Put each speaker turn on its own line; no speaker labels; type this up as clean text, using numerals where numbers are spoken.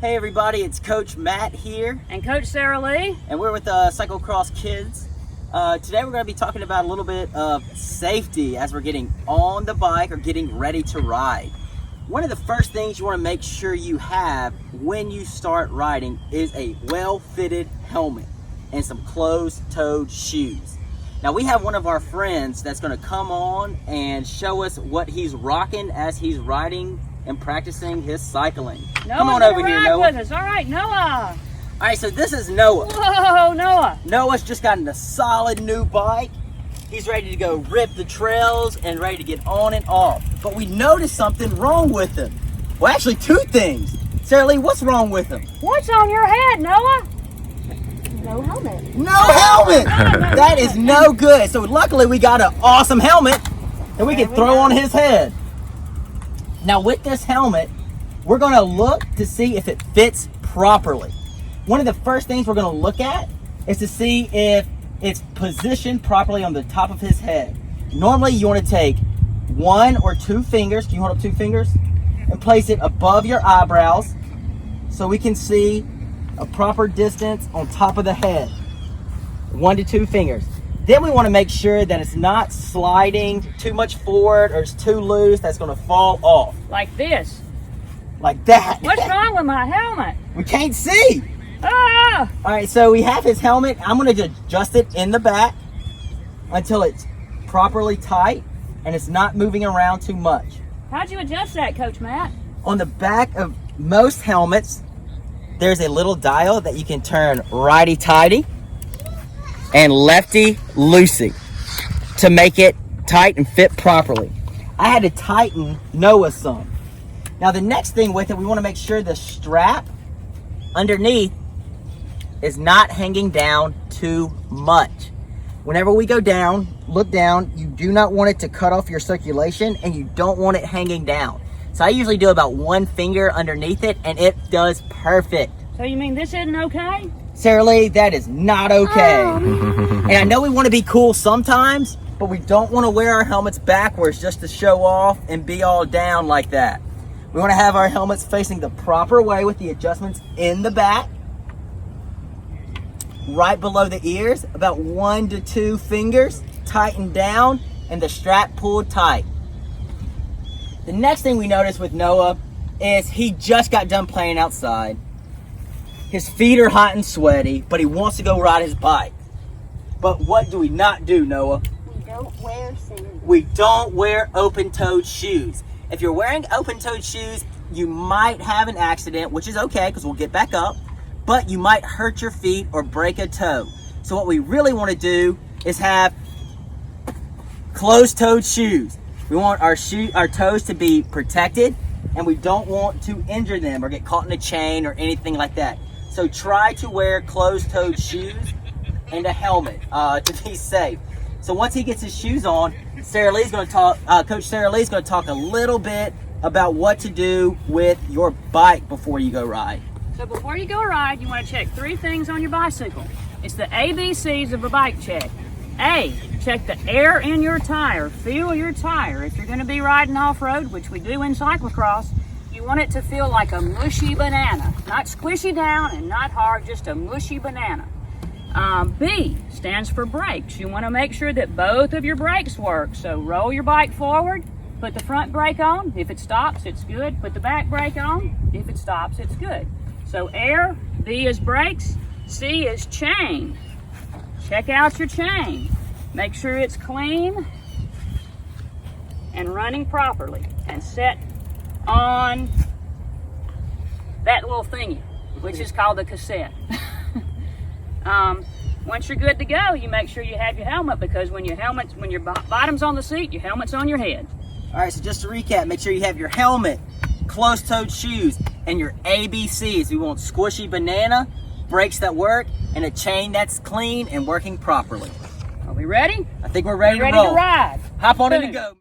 Hey everybody, it's Coach Matt here.
And Coach Sarah Lee.
And we're with CYCLOCROSS Kids. Today we're going to be talking about a little bit of safety as we're getting on the bike or getting ready to ride. One of the first things you want to make sure you have when you start riding is a well-fitted helmet and some closed-toed shoes. Now we have one of our friends that's going to come on and show us what he's rocking as he's riding and practicing his cycling.
Come on over here, Noah. With us. All right, Noah.
All right, so this is Noah.
Whoa, Noah.
Noah's just gotten a solid new bike. He's ready to go rip the trails and ready to get on and off. But we noticed something wrong with him. Well, actually two things. Sarah Lee, what's wrong with him?
What's on your head, Noah?
No helmet.
No helmet! That is no good. So luckily we got an awesome helmet that we can throw on his head. Now with this helmet, we're going to look to see if it fits properly. One of the first things we're going to look at is to see if it's positioned properly on the top of his head. Normally you want to take one or two fingers, can you hold up two fingers? And place it above your eyebrows so we can see a proper distance on top of the head. 1 to 2 fingers. Then we want to make sure that it's not sliding too much forward or it's too loose that's going to fall off.
Like this.
Like that.
What's wrong with my helmet?
We can't see.
Ah!
All right, so we have his helmet. I'm going to adjust it in the back until it's properly tight and it's not moving around too much.
How'd you adjust that, Coach Matt?
On the back of most helmets, there's a little dial that you can turn righty-tighty and lefty-loosey to make it tight and fit properly. I had to tighten Noah some. Now the next thing with it, we want to make sure the strap underneath is not hanging down too much. Whenever we go down, look down, you do not want it to cut off your circulation and you don't want it hanging down. So I usually do about 1 finger underneath it and it does perfect.
So you mean this isn't okay?
Sarah Lee, that is not okay.
Oh.
And I know we want to be cool sometimes, but we don't want to wear our helmets backwards just to show off and be all down like that. We want to have our helmets facing the proper way with the adjustments in the back, right below the ears, about 1 to 2 fingers, tightened down, and the strap pulled tight. The next thing we notice with Noah is he just got done playing outside. His feet are hot and sweaty, but he wants to go ride his bike. But what do we not do, Noah?
We don't wear sandals.
We don't wear open-toed shoes. If you're wearing open-toed shoes, you might have an accident, which is okay because we'll get back up, but you might hurt your feet or break a toe. So what we really want to do is have closed-toed shoes. We want our toes to be protected, and we don't want to injure them or get caught in a chain or anything like that. So try to wear closed-toed shoes and a helmet to be safe. So once he gets his shoes on, Sarah Lee's going to talk. Coach Sarah Lee's going to talk a little bit about what to do with your bike before you go ride.
So before you go ride, you want to check 3 things on your bicycle. It's the ABCs of a bike check. A, check the air in your tire. Feel your tire. If you're going to be riding off-road, which we do in cyclocross, you want it to feel like a mushy banana. Not squishy down and not hard, just a mushy banana. B stands for brakes. You want to make sure that both of your brakes work. So roll your bike forward, put the front brake on. If it stops, it's good. Put the back brake on. If it stops, it's good. So air, B is brakes, C is chain. Check out your chain. Make sure it's clean and running properly and set on that little thingy, which is called the cassette. Once you're good to go, you make sure you have your helmet because when your bottom's on the seat, your helmet's on your head.
All right, so just to recap, make sure you have your helmet, closed-toed shoes, and your ABCs. We want squishy banana, brakes that work, and a chain that's clean and working properly.
Are we ready?
I think we're ready to
ready
roll.
to ride.
Hop on in
Boom.
and go.